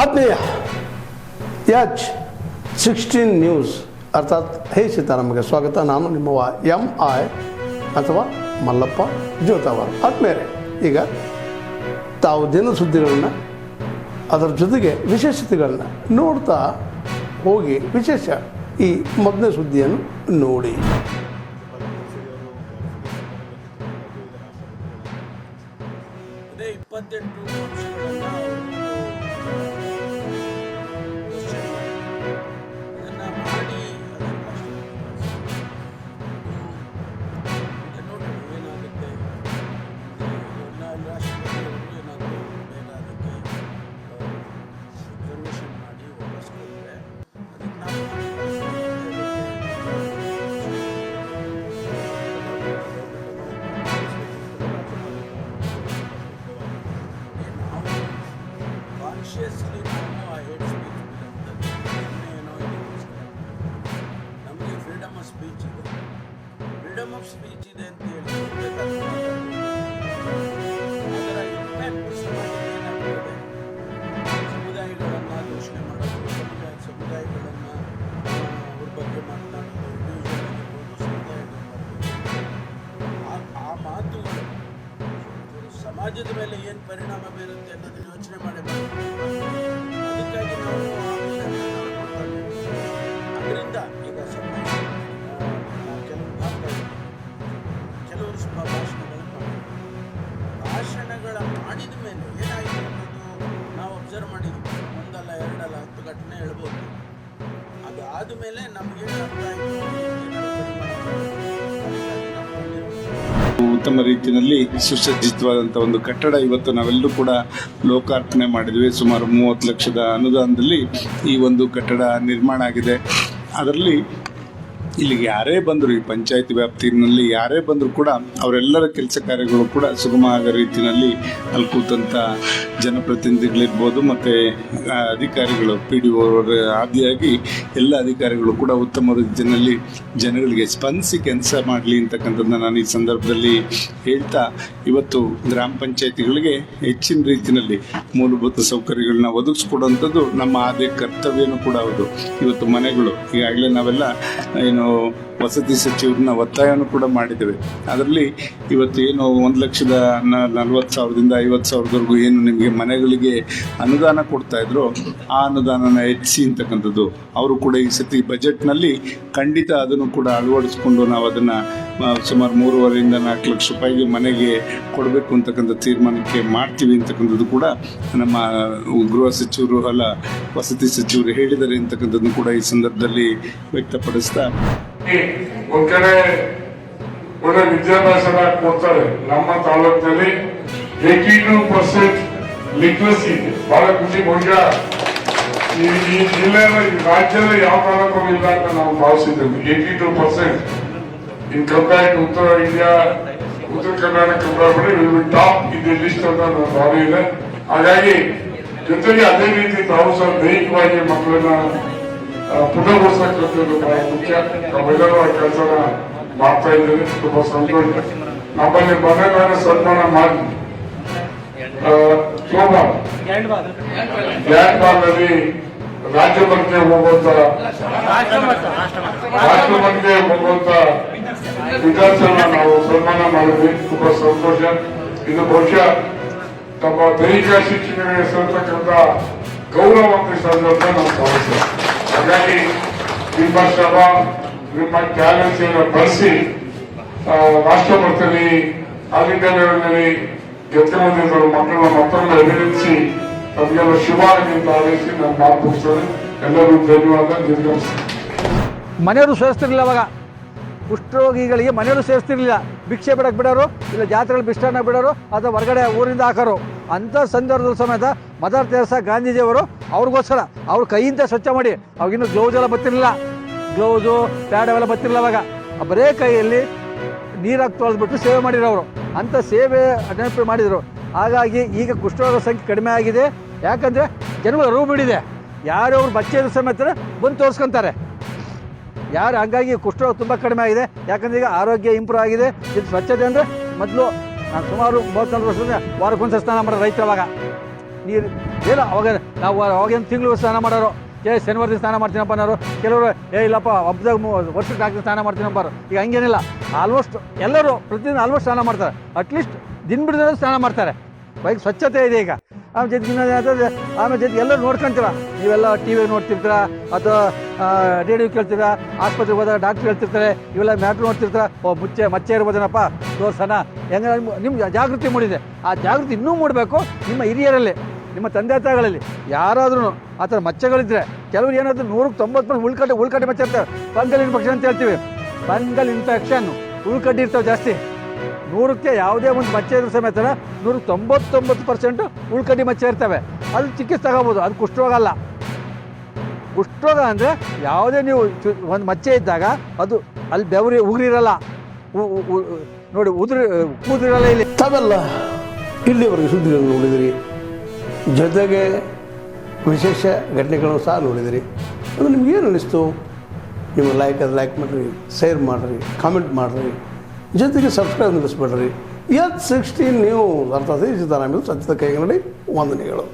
ಆತ್ಮೀಯ H16 news ಅರ್ಥಾತ್ ಹೇ ಸೀತಾರಾಮಗೆ ಸ್ವಾಗತ. ನಾನು ನಿಮ್ಮವ MI ಅಥವಾ ಮಲ್ಲಪ್ಪ ಜೋತಾವರ್. ಆದ್ಮೇಲೆ ಈಗ ತಾವು ದಿನ ಸುದ್ದಿಗಳನ್ನ ಅದರ ಜೊತೆಗೆ ವಿಶೇಷತೆಗಳನ್ನ ನೋಡ್ತಾ ಹೋಗಿ ವಿಶೇಷ ಈ ಮೊದಲನೇ ಸುದ್ದಿಯನ್ನು ನೋಡಿ. ನಮಗೆ ಫ್ರೀಡಮ್ ಆಫ್ ಸ್ಪೀಚ್ ಇದೆ ಅಂತ ಹೇಳಿ ಅದರ ಇಂಪ್ಯಾಕ್ಟ್ ಸಮಾಜಕ್ಕೆ ಸಮುದಾಯಗಳನ್ನು ದೂಷಣೆ ಮಾಡೋದು, ಸಮುದಾಯಗಳನ್ನು ಅವ್ರ ಬಗ್ಗೆ ಮಾತನಾಡೋದು, ಆ ಮಾತುಗಳು ಸಮಾಜದ ಮೇಲೆ ಏನು ಪರಿಣಾಮ ಬೀರುತ್ತೆ ಅನ್ನೋದನ್ನು ಯೋಚನೆ ಮಾಡಬೇಕು. ಅದಕ್ಕಾಗಿ ನಾವು ಅದರಿಂದ ಈಗ ಕೆಲವರು ಭಾಷಣಗಳ ಮಾಡಿದ ಮೇಲೆ ಏನಾಯಿತು ಅನ್ನೋದು ನಾವು ಅಬ್ಸರ್ವ್ ಮಾಡಿದ್ವಿ. ಒಂದಲ್ಲ ಎರಡಲ್ಲ 10 ಘಟನೆ ಹೇಳ್ಬೋದು. ಅದು ಆದಮೇಲೆ ನಮಗೆ ಉತ್ತಮ ರೀತಿಯಲ್ಲಿ ಸುಸಜ್ಜಿತವಾದಂಥ ಒಂದು ಕಟ್ಟಡ ಇವತ್ತು ನಾವೆಲ್ಲರೂ ಕೂಡ ಲೋಕಾರ್ಪಣೆ ಮಾಡಿದ್ವಿ. ಸುಮಾರು 30 ಲಕ್ಷದ ಅನುದಾನದಲ್ಲಿ ಈ ಒಂದು ಕಟ್ಟಡ ನಿರ್ಮಾಣ ಆಗಿದೆ. ಅದರಲ್ಲಿ ಇಲ್ಲಿಗೆ ಯಾರೇ ಬಂದರೂ ಈ ಪಂಚಾಯತಿ ವ್ಯಾಪ್ತಿಯಲ್ಲಿ ಯಾರೇ ಬಂದರೂ ಕೂಡ ಅವರೆಲ್ಲರ ಕೆಲಸ ಕಾರ್ಯಗಳು ಕೂಡ ಸುಗಮ ಆಗೋ ರೀತಿಯಲ್ಲಿ ಅಲ್ಲಿ ಕೂತಂಥ ಜನಪ್ರತಿನಿಧಿಗಳಿರ್ಬೋದು ಮತ್ತು ಅಧಿಕಾರಿಗಳು PDO ಆದಿಯಾಗಿ ಎಲ್ಲ ಅಧಿಕಾರಿಗಳು ಕೂಡ ಉತ್ತಮ ರೀತಿಯಲ್ಲಿ ಜನಗಳಿಗೆ ಸ್ಪಂದಿಸಿ ಕೆಲಸ ಮಾಡಲಿ ಅಂತಕ್ಕಂಥದ್ದನ್ನ ನಾನು ಈ ಸಂದರ್ಭದಲ್ಲಿ ಹೇಳ್ತಾ, ಇವತ್ತು ಗ್ರಾಮ ಪಂಚಾಯತಿಗಳಿಗೆ ಹೆಚ್ಚಿನ ರೀತಿಯಲ್ಲಿ ಮೂಲಭೂತ ಸೌಕರ್ಯಗಳನ್ನ ಒದಗಿಸ್ಕೊಡುವಂಥದ್ದು ನಮ್ಮ ಆದ್ಯ ಕರ್ತವ್ಯನೂ ಕೂಡ ಹೌದು. ಇವತ್ತು ಮನೆಗಳು ಈಗಾಗಲೇ ನಾವೆಲ್ಲ ಏನು ವಸತಿ ಸಚಿವರನ್ನ ಒತ್ತಾಯವನ್ನು ಕೂಡ ಮಾಡಿದ್ದೇವೆ. ಅದರಲ್ಲಿ ಇವತ್ತು ಏನು 1,40,000ದಿಂದ 50,000ವರೆಗೂ ಏನು ನಿಮಗೆ ಮನೆಗಳಿಗೆ ಅನುದಾನ ಕೊಡ್ತಾ ಇದ್ರು, ಆ ಅನುದಾನನ ಹೆಚ್ಚಿಸಿ ಅಂತಕ್ಕಂಥದ್ದು ಅವರು ಕೂಡ ಈ ಸತಿ ಬಜೆಟ್ನಲ್ಲಿ ಖಂಡಿತ ಅದನ್ನು ಕೂಡ ಅಳವಡಿಸ್ಕೊಂಡು ನಾವು ಅದನ್ನು ಸುಮಾರು 3.5ರಿಂದ 4 ಲಕ್ಷ ರೂಪಾಯಿಗೆ ಮನೆಗೆ ಕೊಡಬೇಕು ಅಂತಕ್ಕಂಥ ತೀರ್ಮಾನಕ್ಕೆ ಮಾಡ್ತೀವಿ ಅಂತಕ್ಕಂಥದ್ದು ಕೂಡ ನಮ್ಮ ಗೃಹ ಸಚಿವರು ಅಲ್ಲ ವಸತಿ ಸಚಿವರು ಹೇಳಿದ್ದಾರೆ ಅಂತಕ್ಕಂಥದ್ದು ಕೂಡ ಈ ಸಂದರ್ಭದಲ್ಲಿ ವ್ಯಕ್ತಪಡಿಸ್ತಾ, ಒಂದ್ ಕಡೆ ಒಳ್ಳೆ ವಿದ್ಯಾಭ್ಯಾಸ ಕೊಡ್ತಾರೆ. ನಮ್ಮ ತಾಲೂಕಿನಲ್ಲಿ 82% ಲಿಟ್ರಸಿ ಇದೆ. ಬಹಳ ಖುಷಿ. ಬಹುಶಃ ಈ ಜಿಲ್ಲೆಯ ರಾಜ್ಯದ ಯಾವ ತಾಲೂಕು ಇಲ್ಲ ಅಂತ ನಾವು ಭಾವಿಸಿದ್ದೇವೆ. 82% ಇನ್ ಕಂಪೇರ್ ಟು ಉತ್ತರ ಇಂಡಿಯಾ, ಉತ್ತರ ಕರ್ನಾಟಕ ಟಾಪ್ ಇದು ಲಿಸ್ಟ್ ಅಂತ ನನ್ನ ಭಾವನೆ ಇದೆ. ಹಾಗಾಗಿ ಜೊತೆಗೆ ಅದೇ ರೀತಿ ತಾವು ಸಹ ದೈಹಿಕವಾಗಿ ಮಕ್ಕಳನ್ನ ಪುನರ್ವಸಕ್ಕಂಥದ್ದು ಬಹಳ ಮುಖ್ಯ. ನಾವೆಲ್ಲರೂ ಆ ಕೆಲಸನ ಮಾಡ್ತಾ ಇದ್ದೇವೆ. ತುಂಬಾ ಸಂತೋಷ. ನಮ್ಮಲ್ಲಿ ಮನೆಗಳ ಸನ್ಮಾನ ಮಾಡಿ ಗ್ಯಾಂಡ್ ಬಾಲ್ ನಲ್ಲಿ ರಾಜ್ಯ ಮಟ್ಟಿಗೆ ಹೋಗುವಂತ ವಿದ್ಯಾರ್ಥಿಗಳನ್ನ ನಾವು ಸನ್ಮಾನ ಮಾಡಿದ್ವಿ. ತುಂಬಾ ಸಂತೋಷ. ಇದು ಬಹುಶಃ ತಮ್ಮ ದೈಹಿಕ ಶಿಕ್ಷಣಗಳಿಗೆ ಸಲ್ತಕ್ಕಂಥ ಗೌರವ ಅಂತ ನಾವು ಭಾವಿಸ್ತೇವೆ. ಹಾಗಾಗಿ ನಿಮ್ಮ ಶ್ರಮ, ನಿಮ್ಮ ಟ್ಯಾಲೆಂಟ್ಸ್ ಅನ್ನು ಬಳಸಿ ರಾಷ್ಟ್ರ ಮಟ್ಟದಲ್ಲಿ ಆಲ್ ಇಂಡಿಯಾ ಲೆವೆಲ್ನಲ್ಲಿ ಗೆದ್ದುಕೊಂಡಿರುವ ಮಕ್ಕಳನ್ನ ಮತ್ತೊಮ್ಮೆ ಅಭಿನಂದಿಸಿ ತಮಗೆಲ್ಲ ಶುಭ ಆಗಲಿ ಅಂತ ಆಲೋಚಿಸಿ ನಾನು ಮಾತು ಮುಗಿಸ್ತೇನೆ. ಎಲ್ಲರೂ ಧನ್ಯವಾದ. ನಿರ್ಗಮಿಸ್ತೇನೆ. ಮನೆಯವರು ಸೇರಿಸ್ತಿರ್ಲಿಲ್ಲ. ಅವಾಗ ಕುಷ್ಠರೋಗಿಗಳಿಗೆ ಮನೆಯವರು ಸೇರಿಸ್ತಿರ್ಲಿಲ್ಲ. ಭಿಕ್ಷೆ ಬಿಡಕ್ಕೆ ಬಿಡೋರು, ಇಲ್ಲ ಜಾತ್ರೆಗಳು ಭಿಷ್ಟಾನ್ನ ಬಿಡೋರು, ಅಥವಾ ಹೊರಗಡೆ ಊರಿಂದ ಹಾಕೋರು. ಅಂಥ ಸಂದರ್ಭದ ಸಮೇತ ಮದರ್ ತೆರೇಸಾ ಗಾಂಧೀಜಿಯವರು ಅವ್ರಿಗೋಸ್ಕರ ಅವ್ರ ಕೈಯಿಂದ ಸ್ವಚ್ಛ ಮಾಡಿ, ಅವಾಗಿನ್ನೂ ಗ್ಲೌಸ್ ಎಲ್ಲ ಬರ್ತಿರಲಿಲ್ಲ, ಗ್ಲೌಸು ಪ್ಯಾಡ್ ಅವೆಲ್ಲ ಬರ್ತಿರಲಿಲ್ಲ. ಅವಾಗ ಬರೇ ಕೈಯಲ್ಲಿ ನೀರಾಗಿ ತೊಳೆದ್ಬಿಟ್ಟು ಸೇವೆ ಮಾಡಿರೋರು. ಅಂಥ ಸೇವೆ ನೆನಪು ಮಾಡಿದರು. ಹಾಗಾಗಿ ಈಗ ಕುಷ್ಠರೋಗ ಸಂಖ್ಯೆ ಕಡಿಮೆ ಆಗಿದೆ. ಯಾಕಂದರೆ ಜನಗಳು ಅರಿವು ಬಿಡಿದೆ. ಯಾರವ್ರು ಬಚ್ಚೆ ಸಮೇತ ಬಂದು ತೋರಿಸ್ಕೊತಾರೆ. ಯಾರು ಹಂಗಾಗಿ ಕುಷ್ಠರೋಗ ತುಂಬ ಕಡಿಮೆ ಆಗಿದೆ. ಯಾಕಂದರೆ ಈಗ ಆರೋಗ್ಯ ಇಂಪ್ರೂವ್ ಆಗಿದೆ. ಇದು ಸ್ವಚ್ಛತೆ ಅಂದರೆ ಮೊದಲು ನಾನು ಸುಮಾರು 34 ವರ್ಷದಿಂದ ವಾರಕ್ಕೊಂದ್ಸಲ ಸ್ನಾನ ಮಾಡೋ ರೈತರವಾಗ ನೀರು ಏನೋ ಅವಾಗೇನು ತಿಂಗಳು ಸ್ನಾನ ಮಾಡೋರು, ಶನಿವಾರ ದಿನ ಸ್ನಾನ ಮಾಡ್ತೀನಪ್ಪ ಅನ್ನೋರು, ಕೆಲವರು ಇಲ್ಲಪ್ಪ ಹಬ್ಬದಾಗ ವರ್ಷಕ್ಕೆ 4 ದಿನ ಸ್ನಾನ ಮಾಡ್ತೀನಪ್ಪ. ಈಗ ಹಂಗೇನಿಲ್ಲ, ಆಲ್ಮೋಸ್ಟ್ ಎಲ್ಲರೂ ಪ್ರತಿದಿನ ಆಲ್ಮೋಸ್ಟ್ ಸ್ನಾನ ಮಾಡ್ತಾರೆ. ಅಟ್ಲೀಸ್ಟ್ ದಿನ ಬಿಡೋದು ಸ್ನಾನ ಮಾಡ್ತಾರೆ. ಬೈಕ್ ಸ್ವಚ್ಛತೆ ಇದೆ ಈಗ. ಆಮೇಲೆ ಜೊತೆಗೆ ಎಲ್ಲರೂ ನೋಡ್ಕೊಂತೀರ, ನೀವೆಲ್ಲ ಟಿ ವಿ ನೋಡ್ತಿರ್ತೀರ ಅಥವಾ ರೇಡಿಯೋ ಕೇಳ್ತೀರ, ಆಸ್ಪತ್ರೆಗೆ ಹೋದಾಗ ಡಾಕ್ಟ್ರ್ ಹೇಳ್ತಿರ್ತಾರೆ, ಇವೆಲ್ಲ ಮ್ಯಾಟ್ರ್ ನೋಡ್ತಿರ್ತೀರ. ಮಚ್ಚೆ ಇರ್ಬೋದೇನಪ್ಪ ತೋರ್ಸೋಣ, ಹೆಂಗೆ ನಿಮ್ಗೆ ಜಾಗೃತಿ ಮೂಡಿದೆ. ಆ ಜಾಗೃತಿ ಇನ್ನೂ ಮೂಡಬೇಕು ನಿಮ್ಮ ಹಿರಿಯರಲ್ಲಿ, ನಿಮ್ಮ ತಂದೆ ತಾಯಿಗಳಲ್ಲಿ. ಯಾರಾದ್ರೂ ಆ ಥರ ಮಚ್ಚೆಗಳಿದ್ರೆ, ಕೆಲವರು ಏನಾದರೂ 190% ಉಳ್ಕಡ್ಡಿ ಮಚ್ಚೆ ಇರ್ತವೆ. ಫಂಗಲ್ ಇನ್ಫೆಕ್ಷನ್ ಅಂತ ಹೇಳ್ತೀವಿ. ಫಂಗಲ್ ಇನ್ಫೆಕ್ಷನ್ ಉಳ್ಕಡ್ಡಿ ಇರ್ತವೆ ಜಾಸ್ತಿ. 100ಕ್ಕೆ ಯಾವುದೇ ಒಂದು ಮಚ್ಚೆ ಇದ್ರೂ ಸಮೇತ 199% ಉಳ್ಕಡ್ಡಿ ಮಚ್ಚೆ ಇರ್ತವೆ. ಅದು ಚಿಕಿತ್ಸೆ ತಗೋಬೋದು. ಅದು ಕುಷ್ಠರೋಗ ಅಲ್ಲ. ಕುಷ್ಠರೋಗ ಅಂದರೆ ಯಾವುದೇ ನೀವು ಒಂದು ಮಚ್ಚೆ ಇದ್ದಾಗ ಅದು ಅಲ್ಲಿ ಉಗುರಿರಲ್ಲ, ನೋಡಿ ಕೂದಿರಲ್ಲ. ಇಲ್ಲಿ ತಾವೆಲ್ಲ ಇಲ್ಲಿವರೆಗೆ ಸುದ್ದಿಗಳನ್ನು ನೋಡಿದಿರಿ, ಜೊತೆಗೆ ವಿಶೇಷ ಘಟನೆಗಳನ್ನು ಸಹ ನೋಡಿದಿರಿ. ಅದು ನಿಮ್ಗೇನು ಅನ್ನಿಸ್ತು? ನೀವು ಲೈಕ್ ಮಾಡಿರಿ, ಶೇರ್ ಮಾಡಿರಿ, ಕಾಮೆಂಟ್ ಮಾಡಿರಿ, ಜೊತೆಗೆ ಸಬ್ಸ್ಕ್ರೈಬ್ ನಿಲ್ಲಿಸ್ಬೇಡ್ರಿ. H16 ನ್ಯೂಸ್ ಅರ್ಥಾತ್ ಸಿದ್ದರಾಮಯ್ಯ ಸತ್ಯದ ಕೈಗನ್ನಡಿ ವಂದನೆಗಳು.